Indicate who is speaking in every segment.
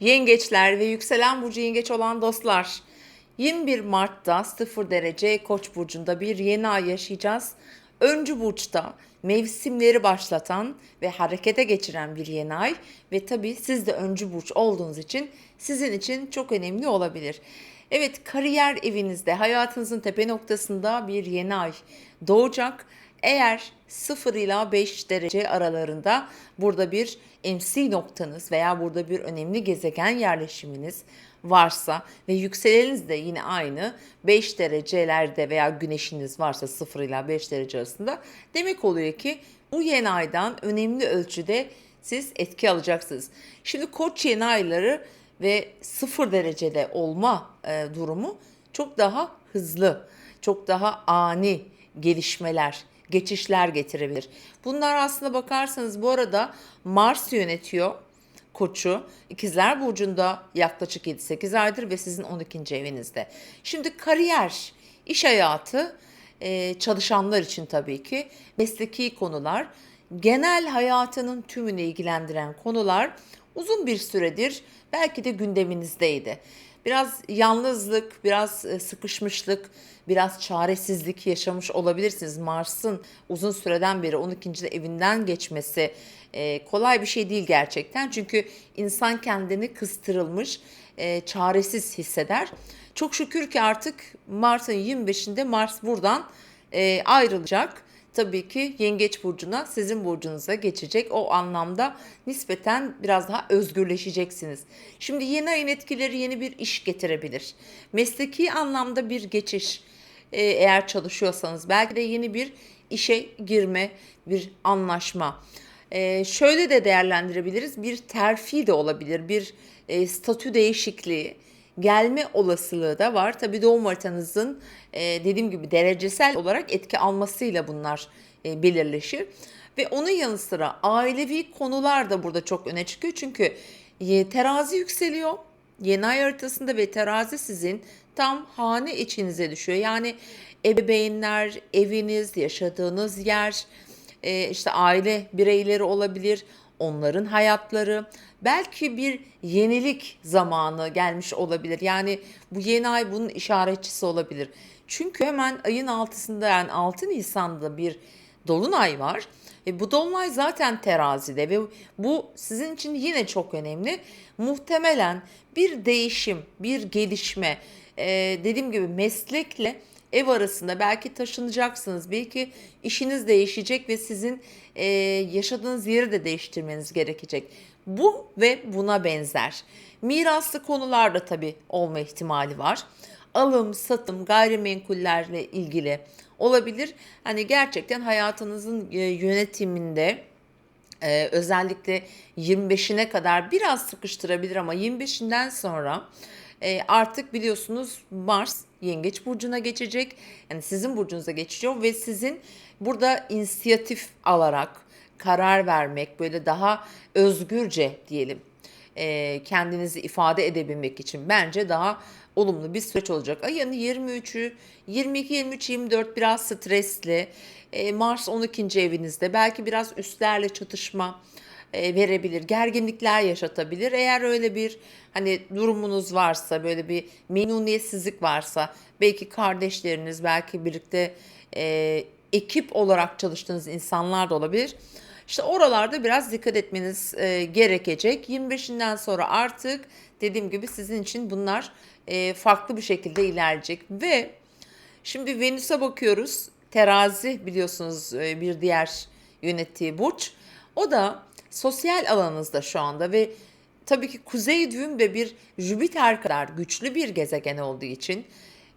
Speaker 1: Yengeçler ve yükselen burcu yengeç olan dostlar, 21 Mart'ta 0 derece Koç burcunda bir yeni ay yaşayacağız. Öncü burçta mevsimleri başlatan ve harekete geçiren bir yeni ay ve tabii siz de öncü burç olduğunuz için sizin için çok önemli olabilir. Evet, kariyer evinizde, hayatınızın tepe noktasında bir yeni ay doğacak. Eğer 0 ila 5 derece aralarında burada bir MC noktanız veya burada bir önemli gezegen yerleşiminiz varsa ve yükseleniniz de yine aynı 5 derecelerde veya güneşiniz varsa 0 ila 5 derece arasında, demek oluyor ki bu yeni aydan önemli ölçüde siz etki alacaksınız. Şimdi Koç yeni ayları ve 0 derecede olma durumu çok daha hızlı, çok daha ani gelişmeler, geçişler getirebilir. Bunlar aslında bakarsanız bu arada Mars yönetiyor Koç'u. İkizler Burcu'nda yaklaşık 7-8 aydır ve sizin 12. evinizde. Şimdi kariyer, iş hayatı, çalışanlar için tabii ki mesleki konular, genel hayatının tümünü ilgilendiren konular uzun bir süredir belki de gündeminizdeydi. Biraz yalnızlık, biraz sıkışmışlık, biraz çaresizlik yaşamış olabilirsiniz. Mars'ın uzun süreden beri 12. evinden geçmesi kolay bir şey değil gerçekten. Çünkü insan kendini kıstırılmış, çaresiz hisseder. Çok şükür ki artık Mart'ın 25'inde Mars buradan ayrılacak. Tabii ki Yengeç burcuna, sizin burcunuza geçecek. O anlamda nispeten biraz daha özgürleşeceksiniz. Şimdi yeni ayın etkileri yeni bir iş getirebilir. Mesleki anlamda bir geçiş, eğer çalışıyorsanız belki de yeni bir işe girme, bir anlaşma. Şöyle de değerlendirebiliriz. Bir terfi de olabilir, bir statü değişikliği gelme olasılığı da var. Tabii doğum haritanızın dediğim gibi derecesel olarak etki almasıyla bunlar belirleşir. Ve onun yanı sıra ailevi konular da burada çok öne çıkıyor. Çünkü terazi yükseliyor yeni ay haritasında ve terazi sizin tam hane içinize düşüyor. Yani ebeveynler, eviniz, yaşadığınız yer, işte aile bireyleri olabilir, onların hayatları, belki bir yenilik zamanı gelmiş olabilir. Yani bu yeni ay bunun işaretçisi olabilir. Çünkü hemen ayın 6'sında, yani 6 Nisan'da bir dolunay var. Bu dolunay zaten terazide ve bu sizin için yine çok önemli. Muhtemelen bir değişim, bir gelişme, dediğim gibi meslekle ev arasında belki taşınacaksınız. Belki işiniz değişecek ve sizin yaşadığınız yeri de değiştirmeniz gerekecek. Bu ve buna benzer. Miraslı konular da tabii olma ihtimali var. Alım, satım, gayrimenkullerle ilgili olabilir. Hani gerçekten hayatınızın yönetiminde özellikle 25'ine kadar biraz sıkıştırabilir ama 25'inden sonra artık biliyorsunuz Mars Yengeç burcuna geçecek. Yani sizin burcunuza geçiyor ve sizin burada inisiyatif alarak karar vermek, böyle daha özgürce diyelim, kendinizi ifade edebilmek için bence daha olumlu bir süreç olacak. Ayın 23'ü, 22, 23, 24 biraz stresli. Mars 12. evinizde belki biraz üstlerle çatışma verebilir, gerginlikler yaşatabilir. Eğer öyle bir hani durumunuz varsa, böyle bir memnuniyetsizlik varsa, belki kardeşleriniz, belki birlikte ekip olarak çalıştığınız insanlar da olabilir. İşte oralarda biraz dikkat etmeniz gerekecek. 25'inden sonra artık dediğim gibi sizin için bunlar farklı bir şekilde ilerleyecek. Ve şimdi Venüs'e bakıyoruz. Terazi biliyorsunuz bir diğer yönettiği burç. O da sosyal alanınızda şu anda ve tabii ki kuzey düğüm ve bir Jüpiter kadar güçlü bir gezegen olduğu için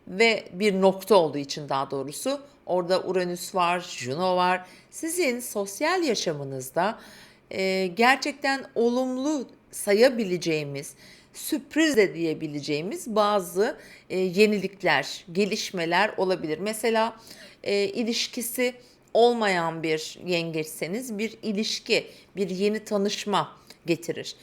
Speaker 1: ve bir nokta olduğu için, daha doğrusu orada Uranüs var, Juno var. Sizin sosyal yaşamınızda gerçekten olumlu sayabileceğimiz, sürpriz de diyebileceğimiz bazı yenilikler, gelişmeler olabilir. Mesela ilişkisi olmayan bir yengeçseniz bir ilişki, bir yeni tanışma getirir.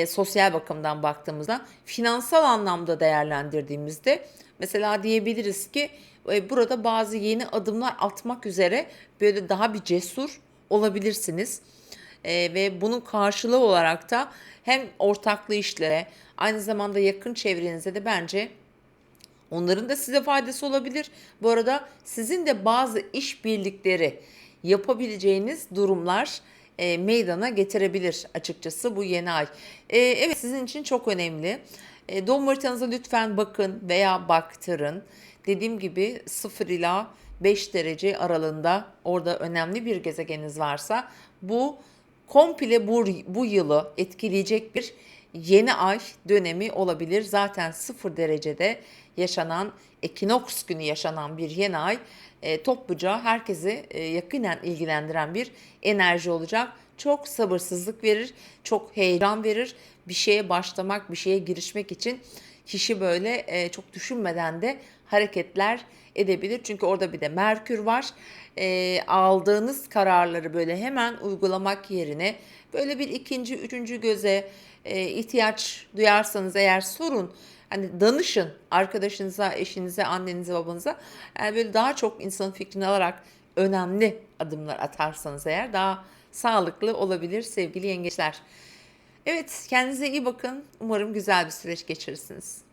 Speaker 1: Sosyal bakımdan baktığımızda, finansal anlamda değerlendirdiğimizde mesela diyebiliriz ki burada bazı yeni adımlar atmak üzere böyle daha bir cesur olabilirsiniz. ve bunun karşılığı olarak da hem ortaklı işlere, aynı zamanda yakın çevrenize de bence onların da size faydası olabilir. Bu arada sizin de bazı işbirlikleri yapabileceğiniz durumlar meydana getirebilir açıkçası bu yeni ay. Evet, sizin için çok önemli. Doğum haritanıza lütfen bakın veya baktırın. Dediğim gibi 0 ila 5 derece aralığında orada önemli bir gezegeniniz varsa bu komple bu yılı etkileyecek bir yeni ay dönemi olabilir. Zaten 0 derecede yaşanan, ekinoks günü yaşanan bir yeni ay topluca herkesi yakinen ilgilendiren bir enerji olacak. Çok sabırsızlık verir, çok heyecan verir. Bir şeye başlamak, bir şeye girişmek için kişi böyle çok düşünmeden de hareketler edebilir. Çünkü orada bir de Merkür var. Aldığınız kararları böyle hemen uygulamak yerine böyle bir ikinci, üçüncü göze ihtiyaç duyarsanız eğer sorun. Hani danışın arkadaşınıza, eşinize, annenize, babanıza. Yani böyle daha çok insanın fikrini alarak önemli adımlar atarsanız eğer daha sağlıklı olabilir sevgili yengeçler. Evet, kendinize iyi bakın. Umarım güzel bir süreç geçirirsiniz.